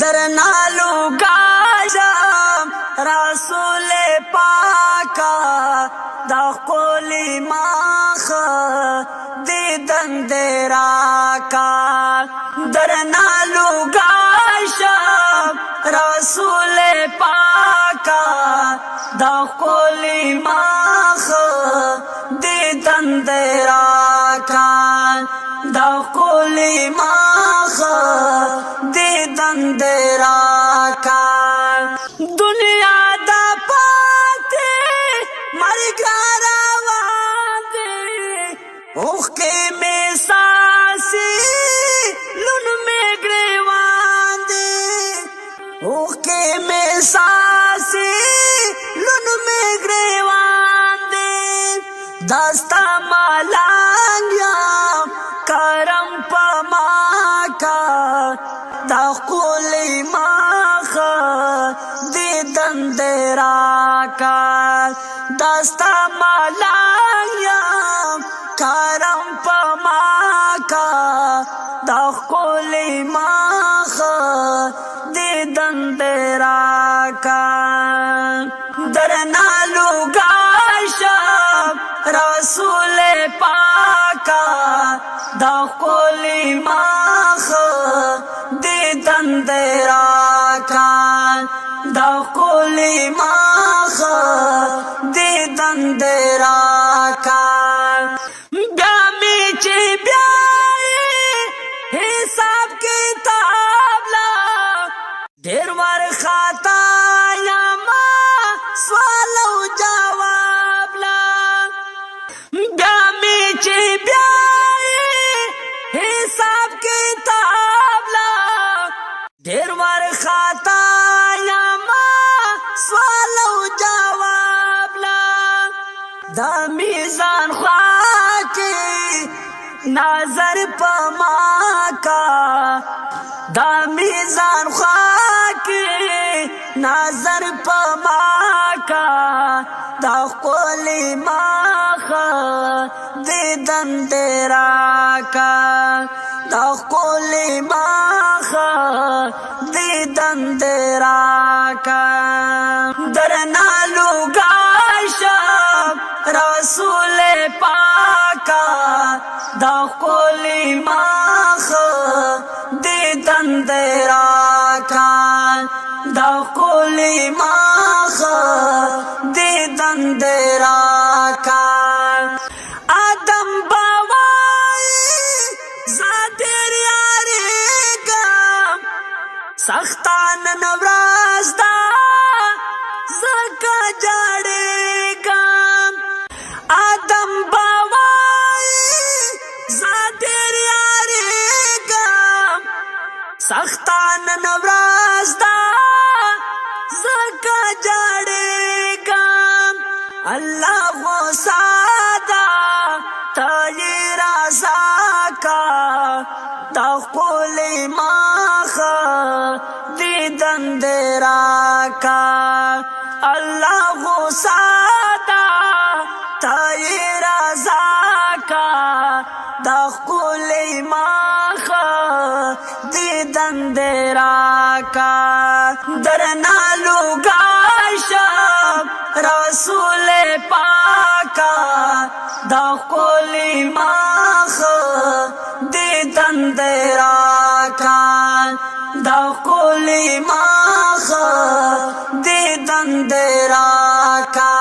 درنالو گاشم رسول پاکا دا قولی ماخ دیدن دیراکا درنالو گاشم رسول پاکا دا قولی ماخ دیدن دیراکا دا قولی ماخ دیدن دیراکا دنیا دا پاتے مرگ روان دے اوخ کے میں ساسی لن میں گریوان دے اوخ کے میں ساسی لن میں گریوان دے دستا مالانگیا کرم پما کا دا قولی ماخ دیدن دیراکا دستا مالایا کرم پما کا دا قولی ماخ دیدن دیراکا درنالو گاشم رسول پاکا دا قولی ماخ دیدن دیراکا دا قولی ماخ دیدن دیراکا بیا می چی بیائی حساب کتاب لا دیر ور خطا یا ما سوالو جواب لا بیا می چی بیائی حساب کتاب لا دیر ور خطا یا ما سوالو جواب لا دا میزان خواکی نظر پما کا دا میزان خواکی نظر پما کا دا قولی ماخ دیدن دیراکا دا قولی ماخ دیدن دیراکا درنالو گاشم رسول پاکا دا قولی ماخ دیدن دیراکا دا قولی ماخ دیدن دیراکا آدم باوائی زادر یاریگم سختان نوراز دا زکا جاڑیگم آدم باوائی زادر یاریگم سختان نوراز دا زکا جاڑیگم اللہ غصادا تائی رازا کا دا قولی ماخ دیدن دیراکا اللہ غصادا تائی رازا کا دا قولی ماخ دیدن دیراکا درنالو گاشم رسول پاکا دا قولی ماخ دیدن دیراکا دا قولی ماخ دیدن دیراکا